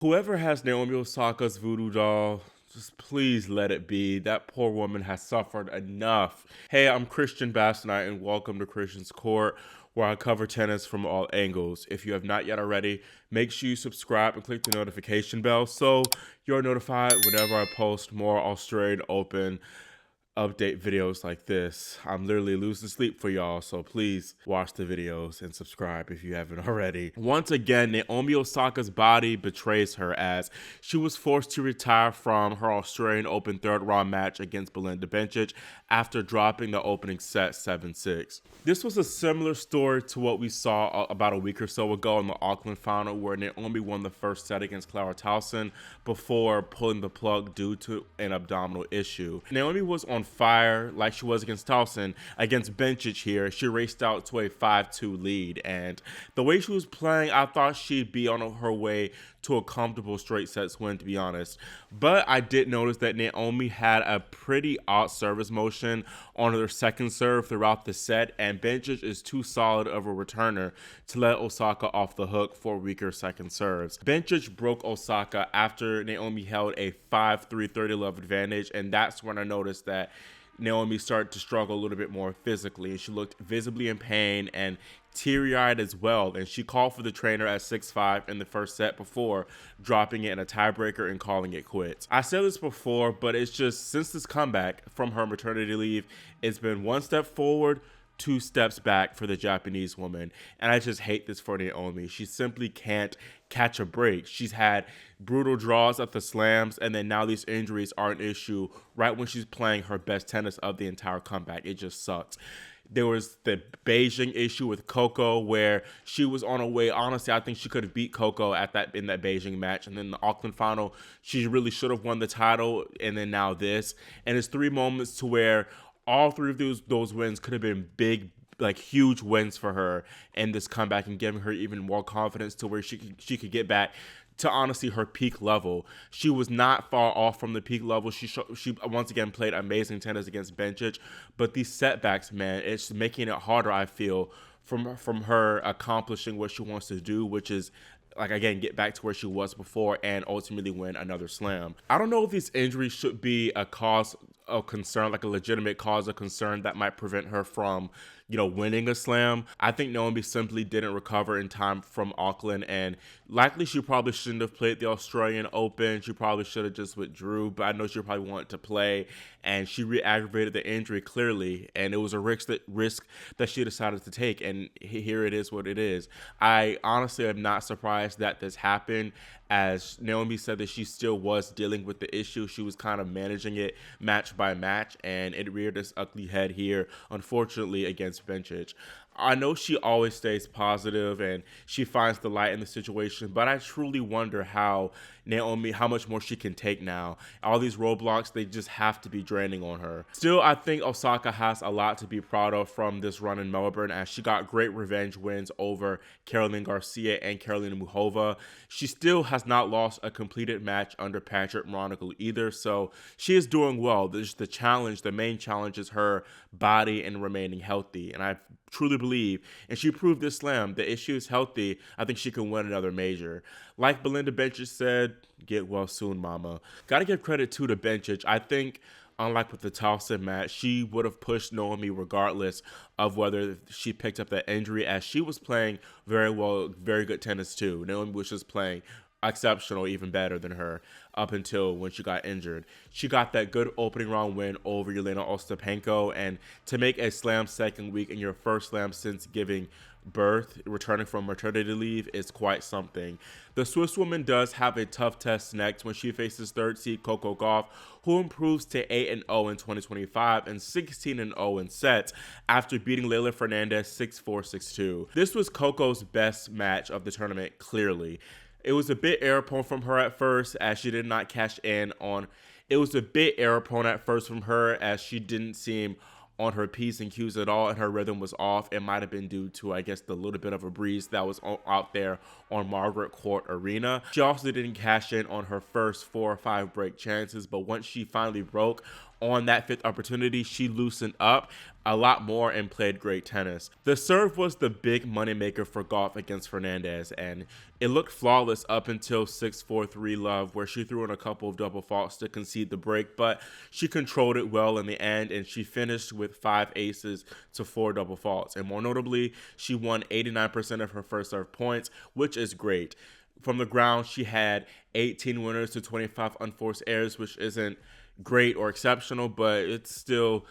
Whoever has Naomi Osaka's voodoo doll, just please let it be. That poor woman has suffered enough. Hey, I'm Christian Bastonite and welcome to Christian's Court, where I cover tennis from all angles. If you have not yet already, make sure you subscribe and click the notification bell so you're notified whenever I post more Australian Open update videos like this. I'm literally losing sleep for y'all, so please watch the videos and subscribe if you haven't already. Once again, Naomi Osaka's body betrays her as she was forced to retire from her Australian Open third round match against Belinda Bencic after dropping the opening set 7-6. This was a similar story to what we saw about a week or so ago in the Auckland final, where Naomi won the first set against Clara Tauson before pulling the plug due to an abdominal issue. Naomi was on fire like she was against Tauson. Against Bencic here, she raced out to a 5-2 lead, and the way she was playing, I thought she'd be on her way to a comfortable straight sets win, to be honest. But I did notice that Naomi had a pretty odd service motion on her second serve throughout the set, and Bencic is too solid of a returner to let Osaka off the hook for weaker second serves. Bencic broke Osaka after Naomi held a 5-3 30 love advantage, and that's when I noticed that Naomi started to struggle a little bit more physically, and she looked visibly in pain and teary-eyed as well, and she called for the trainer at 6-5 in the first set before dropping it in a tiebreaker and calling it quits. I said this before, but it's just since this comeback from her maternity leave, it's been one step forward, two steps back for the Japanese woman, and I just hate this for Naomi. She simply can't catch a break. She's had brutal draws at the slams, and then now these injuries are an issue right when she's playing her best tennis of the entire comeback. It just sucks. There was the Beijing issue with Coco where she was on her way. Honestly, I think she could have beat Coco in that Beijing match. And then the Auckland final, she really should have won the title. And then now this. And it's three moments to where all three of those wins could have been big, like huge wins for her in this comeback and giving her even more confidence to where she could get back to honestly her peak level. She was not far off from the peak level. She once again played amazing tennis against Bencic, but these setbacks, man, it's making it harder, I feel, from her accomplishing what she wants to do, which is, like, again, get back to where she was before and ultimately win another slam. I don't know if these injuries should be a cause of concern, like a legitimate cause of concern that might prevent her from, winning a slam. I think Naomi simply didn't recover in time from Auckland, and likely she probably shouldn't have played the Australian Open. She probably should have just withdrew, but I know she probably wanted to play, and she re-aggravated the injury clearly, and it was a risk that she decided to take, and here it is what it is. I honestly am not surprised that this happened, as Naomi said that she still was dealing with the issue. She was kind of managing it match by match, and it reared its ugly head here, unfortunately, against Bencic. I know she always stays positive and she finds the light in the situation, but I truly wonder how much more she can take now. All these roadblocks, they just have to be draining on her. Still, I think Osaka has a lot to be proud of from this run in Melbourne, as she got great revenge wins over Caroline Garcia and Karolina Muchova. She still has not lost a completed match under Patrick Monaco either, so she is doing well. The main challenge is her body and remaining healthy, and I truly believe, and she proved this slam, that if she is healthy, I think she can win another major. Like Belinda Bencic said, get well soon, mama. Gotta give credit to Bencic. I think, unlike with the Tauson match, she would have pushed Naomi regardless of whether she picked up that injury, as she was playing very well, very good tennis too. Naomi was just playing exceptional, even better than her up until when she got injured. She got that good opening round win over Jelena Ostapenko, and to make a slam second week in your first slam since giving birth, returning from maternity leave, is quite something. The Swiss woman does have a tough test next when she faces third seed Coco Gauff, who improves to 8-0 in 2025 and 16-0 in sets after beating Leylah Fernandez 6-4, 6-2. This was Coco's best match of the tournament, clearly. It was a bit error-prone from her at first, as she did not cash in on. It was a bit error-prone at first from her, as she didn't seem on her P's and Q's at all, and her rhythm was off. It might have been due to, I guess, the little bit of a breeze that was out there on Margaret Court Arena. She also didn't cash in on her first 4 or 5 break chances, but once she finally broke on that fifth opportunity, she loosened up a lot more and played great tennis. The serve was the big moneymaker for Gauff against Fernandez, and it looked flawless up until 6-4-3 love, where she threw in a couple of double faults to concede the break, but she controlled it well in the end, and she finished with 5 aces to 4 double faults. And more notably, she won 89% of her first serve points, which is great. From the ground, she had 18 winners to 25 unforced errors, which isn't great or exceptional, but it's still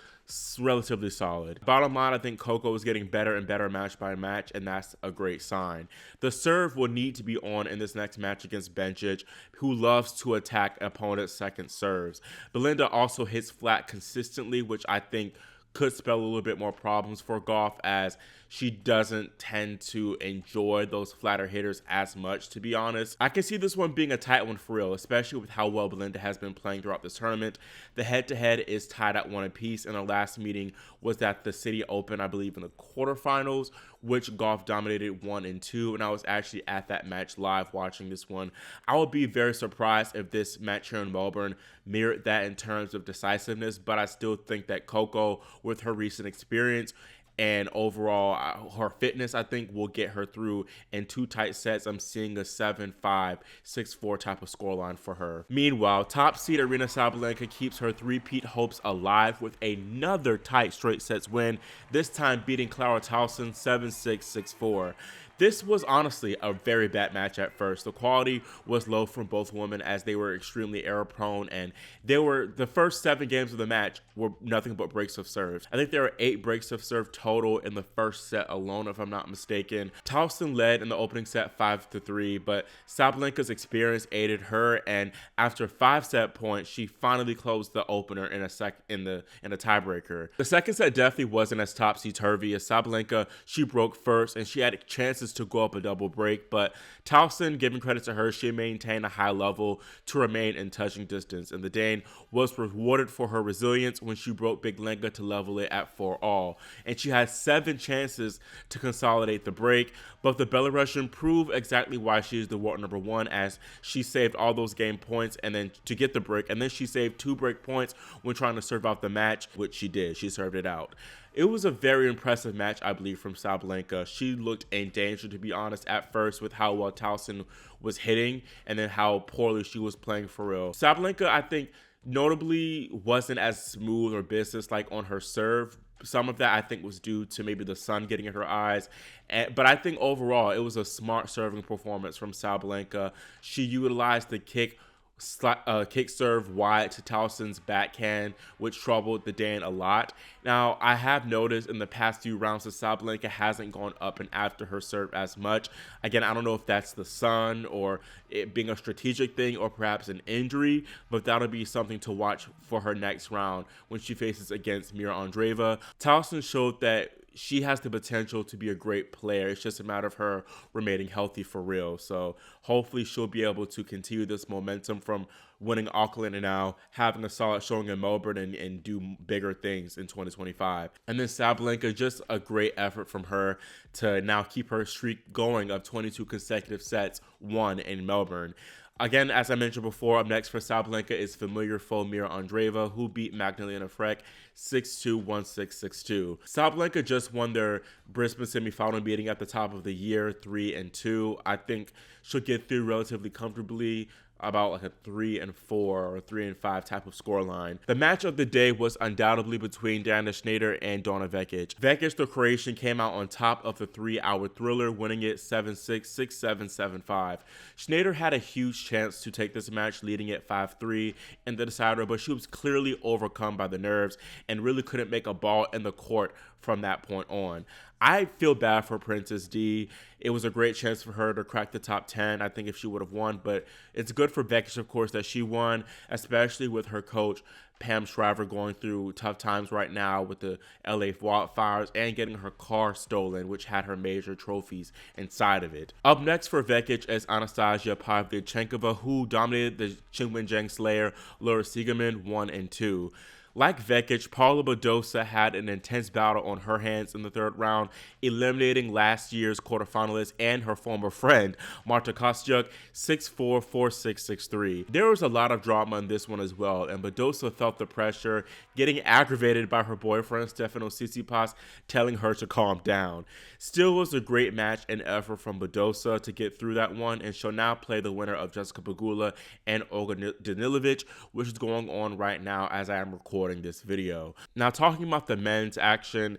relatively solid. Bottom line, I think Coco is getting better and better match by match, and that's a great sign. The serve will need to be on in this next match against Bencic, who loves to attack opponents' second serves. Belinda also hits flat consistently, which I think could spell a little bit more problems for Gauff, as she doesn't tend to enjoy those flatter hitters as much, to be honest. I can see this one being a tight one for real, especially with how well Belinda has been playing throughout this tournament. The head-to-head is tied at 1 apiece, and our last meeting was at the City Open, I believe, in the quarterfinals, which Gauff dominated 1 and 2, and I was actually at that match live watching this one. I would be very surprised if this match here in Melbourne mirrored that in terms of decisiveness, but I still think that Coco, with her recent experience and overall her fitness, I think will get her through in 2 tight sets. I'm seeing a 7-5, 6-4 type of scoreline for her. Meanwhile, top seed Aryna Sabalenka keeps her three-peat hopes alive with another tight straight sets win, this time beating Clara Tauson 7-6, 6-4. This was honestly a very bad match at first. The quality was low from both women as they were extremely error prone, and the first 7 games of the match were nothing but breaks of serves. I think there were 8 breaks of serve total in the first set alone, if I'm not mistaken. Tauson led in the opening set 5-3, but Sabalenka's experience aided her, and after 5 set points, she finally closed the opener in a tiebreaker. The second set definitely wasn't as topsy-turvy as Sabalenka. She broke first, and she had chances to go up a double break, but Tauson, giving credit to her, she maintained a high level to remain in touching distance, and the Dane was rewarded for her resilience when she broke Big Lenga to level it at 4-all, and she had 7 chances to consolidate the break, but the Belarusian proved exactly why she is the world number 1, as she saved all those game points and then to get the break, and then she saved 2 break points when trying to serve out the match, which she did. She served it out. It was a very impressive match, I believe, from Sabalenka. She looked in danger, to be honest, at first with how well Tauson was hitting and then how poorly she was playing for real. Sabalenka, I think, notably wasn't as smooth or business-like on her serve. Some of that, I think, was due to maybe the sun getting in her eyes. But I think overall, it was a smart serving performance from Sabalenka. She utilized the kick serve wide to Tauson's backhand, which troubled the Dane a lot. Now, I have noticed in the past few rounds that Sabalenka hasn't gone up and after her serve as much. Again, I don't know if that's the sun or it being a strategic thing or perhaps an injury, but that'll be something to watch for her next round when she faces against Mira Andreeva. Tauson showed that she has the potential to be a great player. It's just a matter of her remaining healthy for real. So hopefully she'll be able to continue this momentum from winning Auckland and now having a solid showing in Melbourne and do bigger things in 2025. And then Sabalenka, just a great effort from her to now keep her streak going of 22 consecutive sets won in Melbourne. Again, as I mentioned before, up next for Sabalenka is familiar foe Mira Andreeva, who beat Magdalena Frech 6-2, 1-6, 6-2. Sabalenka just won their Brisbane semifinal meeting at the top of the year, 3-2. I think she'll get through relatively comfortably, about like a 3-4 or 3-5 type of scoreline. The match of the day was undoubtedly between Dana Schneider and Donna Vekic. Vekic, the Croatian, came out on top of the 3-hour thriller, winning it 7-6, 6-7, 7-5. Schneider had a huge chance to take this match, leading it 5-3 in the decider, but she was clearly overcome by the nerves and really couldn't make a ball in the court from that point on. I feel bad for Princess D. It was a great chance for her to crack the top 10, I think, if she would have won. But it's good for Vekic, of course, that she won, especially with her coach, Pam Shriver, going through tough times right now with the LA wildfires and getting her car stolen, which had her major trophies inside of it. Up next for Vekic is Anastasia Pavlyuchenkova, who dominated the Qinwen Zheng Slayer, Laura Siegemund, 1-2. Like Vekic, Paula Badosa had an intense battle on her hands in the third round, eliminating last year's quarterfinalist and her former friend, Marta Kostyuk, 6-4, 4-6, 6-3. There was a lot of drama in this one as well, and Badosa felt the pressure, getting aggravated by her boyfriend, Stefano Tsitsipas, telling her to calm down. Still was a great match and effort from Badosa to get through that one, and she'll now play the winner of Jessica Pegula and Olga Danilovic, which is going on right now as I am recording this video. Now, talking about the men's action,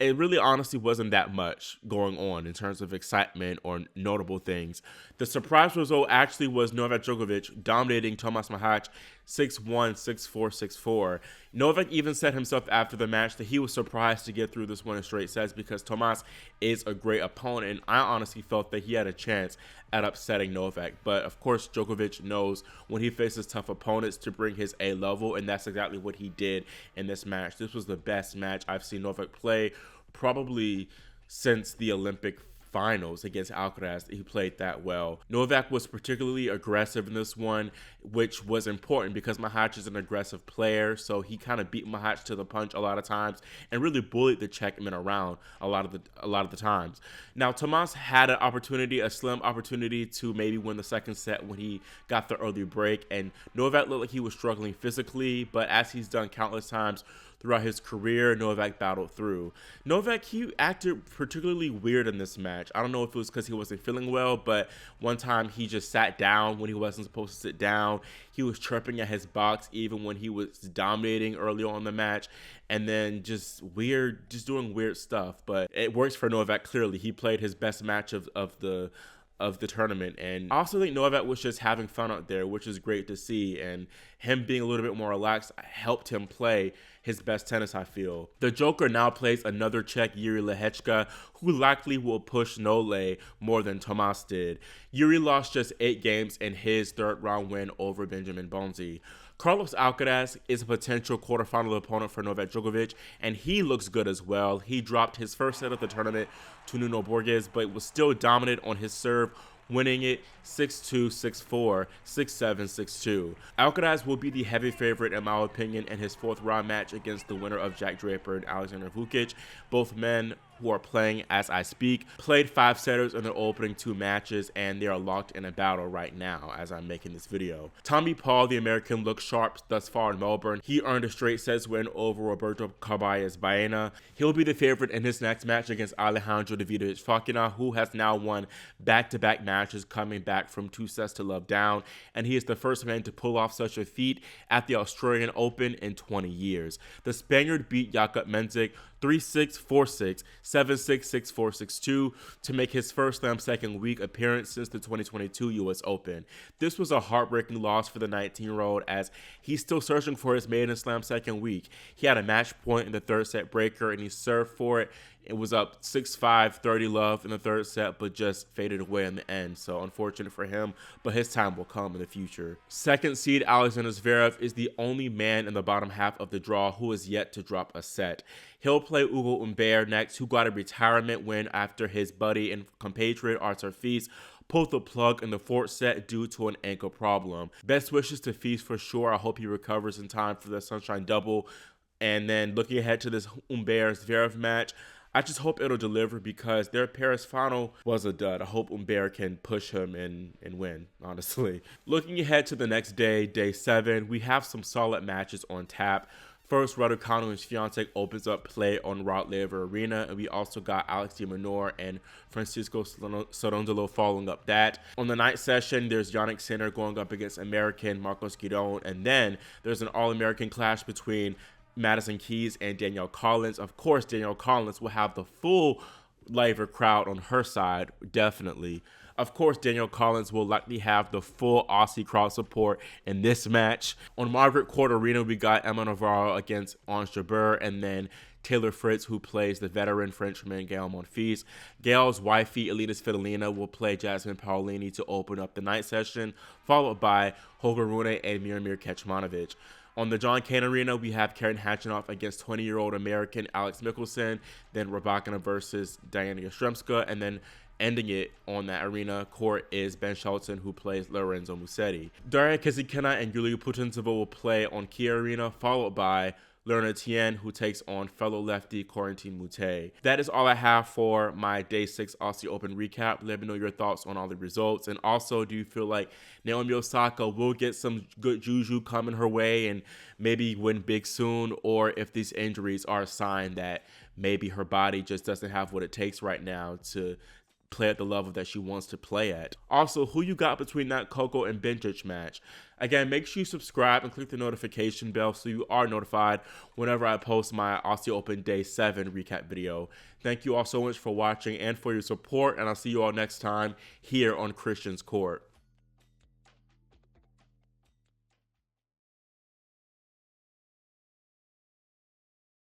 it really honestly wasn't that much going on in terms of excitement or notable things. The surprise result actually was Novak Djokovic dominating Tomas Machac 6-1, 6-4, 6-4. Novak even said himself after the match that he was surprised to get through this one in straight sets because Tomas is a great opponent, and I honestly felt that he had a chance at upsetting Novak. But of course, Djokovic knows when he faces tough opponents to bring his A level, and that's exactly what he did in this match. This was the best match I've seen Novak play probably since the Olympic finals against Alcaraz. He played that well. Novak was particularly aggressive in this one, which was important because Machac is an aggressive player, so he kind of beat Machac to the punch a lot of times and really bullied the Czechman around a lot of the times. Now, Tomas had an opportunity, a slim opportunity to maybe win the second set when he got the early break, and Novak looked like he was struggling physically, but as he's done countless times throughout his career, Novak battled through. Novak, he acted particularly weird in this match. I don't know if it was because he wasn't feeling well, but one time he just sat down when he wasn't supposed to sit down. He was chirping at his box even when he was dominating early on in the match, and then just doing weird stuff. But it works for Novak, clearly. He played his best match of the tournament, and I also think Novak was just having fun out there, which is great to see, and him being a little bit more relaxed helped him play his best tennis, I feel. The Joker now plays another Czech, Jiří Lehečka, who likely will push Nole more than Tomas did. Jiří lost just 8 games in his third round win over Benjamin Bonzi. Carlos Alcaraz is a potential quarterfinal opponent for Novak Djokovic, and he looks good as well. He dropped his first set of the tournament to Nuno Borges, but was still dominant on his serve, winning it 6-2, 6-4, 6-7, 6-2. Alcaraz will be the heavy favorite in my opinion in his 4th round match against the winner of Jack Draper and Alexander Vukic. Both men who are playing as I speak played 5 setters in their opening 2 matches, and they are locked in a battle right now as I'm making this video. Tommy Paul, the American, looks sharp thus far in Melbourne. He earned a straight sets win over Roberto Carballes Baena. He'll be the favorite in his next match against Alejandro Davidovich Fokina, who has now won back-to-back matches coming back from 2 sets to love down, and he is the first man to pull off such a feat at the Australian Open in 20 years. The Spaniard beat Jakub Mensik 3-6, 4-6, 7-6, 6-4, 6-2 to make his first Slam second week appearance since the 2022 US Open. This was a heartbreaking loss for the 19-year-old as he's still searching for his maiden Slam second week. He had a match point in the 3rd set breaker and he served for it. It was up 6-5, 30 love in the 3rd set, but just faded away in the end. So unfortunate for him, but his time will come in the future. Second seed Alexander Zverev is the only man in the bottom half of the draw who is yet to drop a set. He'll play Hugo Humbert next, who got a retirement win after his buddy and compatriot Artur Fils pulled the plug in the 4th set due to an ankle problem. Best wishes to Fils for sure. I hope he recovers in time for the Sunshine Double. And then looking ahead to this Humbert-Zverev match, I just hope it'll deliver because their Paris final was a dud. I hope Humbert can push him and win, honestly. Looking ahead to the next day, day 7, we have some solid matches on tap. First, Raducanu and Swiatek opens up play on Rod Laver Arena, and we also got Alex de Minaur and Francisco Cerundolo following up that. On the night session, there's Jannik Sinner going up against American Marcos Giron, and then there's an All-American clash between Madison Keys and Danielle Collins. Of course, Danielle Collins will have the full Laver crowd on her side, definitely. Of course, Danielle Collins will likely have the full Aussie crowd support in this match. On Margaret Court Arena, we got Emma Navarro against Ons Jabeur, and then Taylor Fritz, who plays the veteran Frenchman Gael Monfils. Gael's wifey, Elina Svitolina, will play Jasmine Paolini to open up the night session, followed by Holger Rune and Miomir Kecmanovic. On the John Cain Arena, we have Karen Khachanov against 20-year-old American Alex Michelsen, then Rybakina versus Diana Yastremska, and then ending it on that arena court is Ben Shelton, who plays Lorenzo Musetti. Daria Kasatkina and Yulia Putintseva will play on Kia Arena, followed by Lerna Tien, who takes on fellow lefty Corentin Moutet. That is all I have for my Day 6 Aussie Open recap. Let me know your thoughts on all the results. And also, do you feel like Naomi Osaka will get some good juju coming her way and maybe win big soon? Or if these injuries are a sign that maybe her body just doesn't have what it takes right now to play at the level that she wants to play at. Also, who you got between that Coco and Bencic match? Again, make sure you subscribe and click the notification bell so you are notified whenever I post my Aussie Open Day 7 recap video. Thank you all so much for watching and for your support, and I'll see you all next time here on Christian's Court.